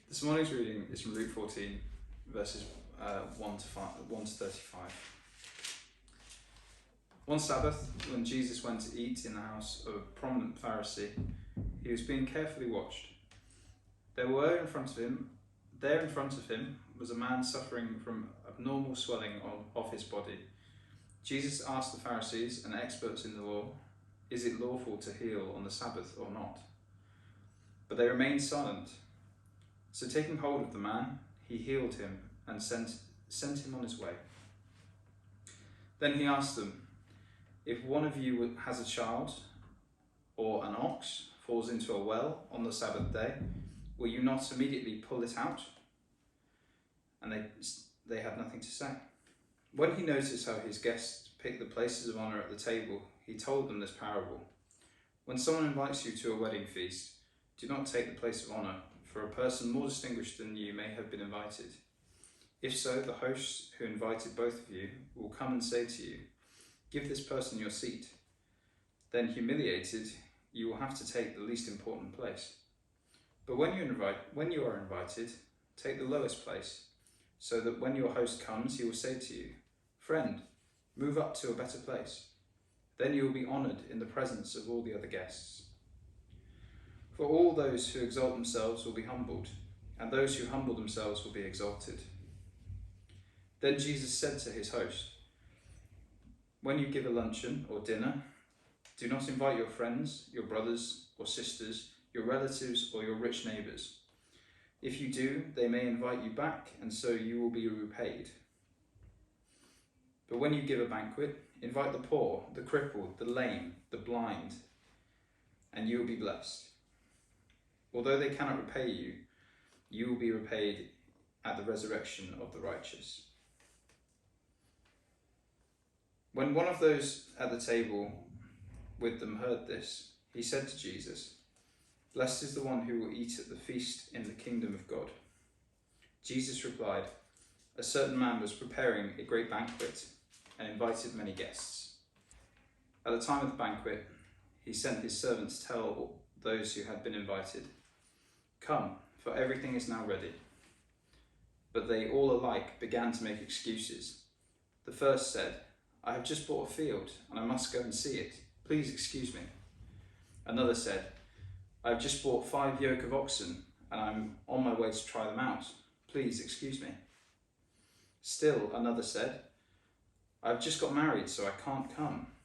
This morning's reading is from Luke 14, verses 1 to 35. One Sabbath, when Jesus went to eat in the house of a prominent Pharisee, he was being carefully watched. There in front of him was a man suffering from abnormal swelling of his body. Jesus asked the Pharisees and experts in the law, "Is it lawful to heal on the Sabbath or not?" But they remained silent. So taking hold of the man, he healed him and sent him on his way. Then he asked them, "If one of you has a child or an ox falls into a well on the Sabbath day, will you not immediately pull it out?" And they had nothing to say. When he noticed how his guests picked the places of honour at the table, he told them this parable. When someone invites you to a wedding feast, do not take the place of honour, for a person more distinguished than you may have been invited. If so, the host who invited both of you will come and say to you, "Give this person your seat." Then, humiliated, you will have to take the least important place. But when you are invited, take the lowest place, so that when your host comes, he will say to you, "Friend, move up to a better place." Then you will be honoured in the presence of all the other guests. For all those who exalt themselves will be humbled, and those who humble themselves will be exalted. Then Jesus said to his host, "When you give a luncheon or dinner, do not invite your friends, your brothers or sisters, your relatives or your rich neighbours. If you do, they may invite you back, and so you will be repaid. But when you give a banquet, invite the poor, the crippled, the lame, the blind, and you will be blessed. Although they cannot repay you, you will be repaid at the resurrection of the righteous." When one of those at the table with them heard this, he said to Jesus, "Blessed is the one who will eat at the feast in the kingdom of God." Jesus replied, "A certain man was preparing a great banquet and invited many guests. At the time of the banquet, he sent his servant to tell those who had been invited, 'Come, for everything is now ready.' But they all alike began to make excuses. The first said, 'I have just bought a field and I must go and see it. Please excuse me.' Another said, 'I have just bought 5 yoke of oxen and I'm on my way to try them out. Please excuse me.' Still another said, 'I have just got married, so I can't come.'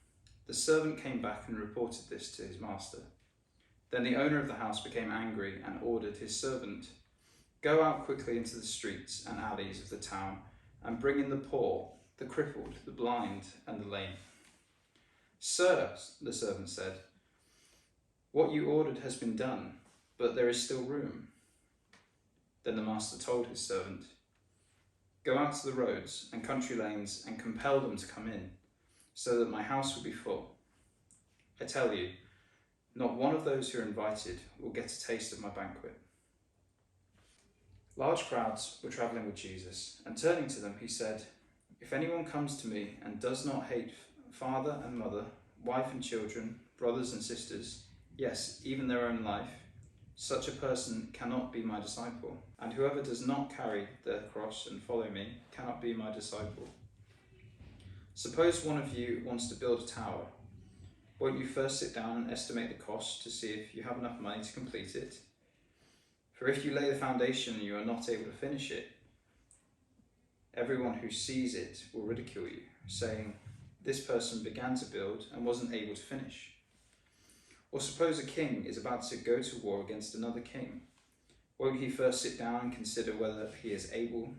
The servant came back and reported this to his master. Then the owner of the house became angry and ordered his servant, 'Go out quickly into the streets and alleys of the town and bring in the poor, the crippled, the blind, and the lame.' 'Sir,' the servant said, 'what you ordered has been done, but there is still room.' Then the master told his servant, 'Go out to the roads and country lanes and compel them to come in, so that my house will be full. I tell you, not one of those who are invited will get a taste of my banquet.'" Large crowds were travelling with Jesus, and turning to them, he said, "If anyone comes to me and does not hate father and mother, wife and children, brothers and sisters, yes, even their own life, such a person cannot be my disciple. And whoever does not carry their cross and follow me cannot be my disciple. Suppose one of you wants to build a tower. Won't you first sit down and estimate the cost to see if you have enough money to complete it? For if you lay the foundation and you are not able to finish it, everyone who sees it will ridicule you, saying, 'This person began to build and wasn't able to finish.' Or suppose a king is about to go to war against another king. Won't he first sit down and consider whether he is able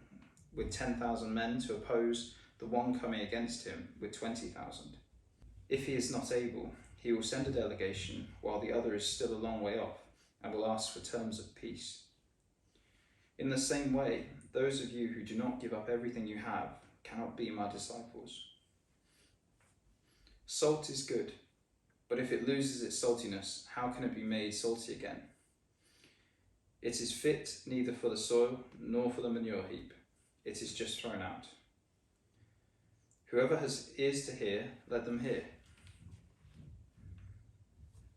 with 10,000 men to oppose the one coming against him with 20,000? If he is not able, he will send a delegation while the other is still a long way off and will ask for terms of peace. In the same way, those of you who do not give up everything you have cannot be my disciples. Salt is good, but if it loses its saltiness, how can it be made salty again? It is fit neither for the soil nor for the manure heap. It is just thrown out. Whoever has ears to hear, let them hear."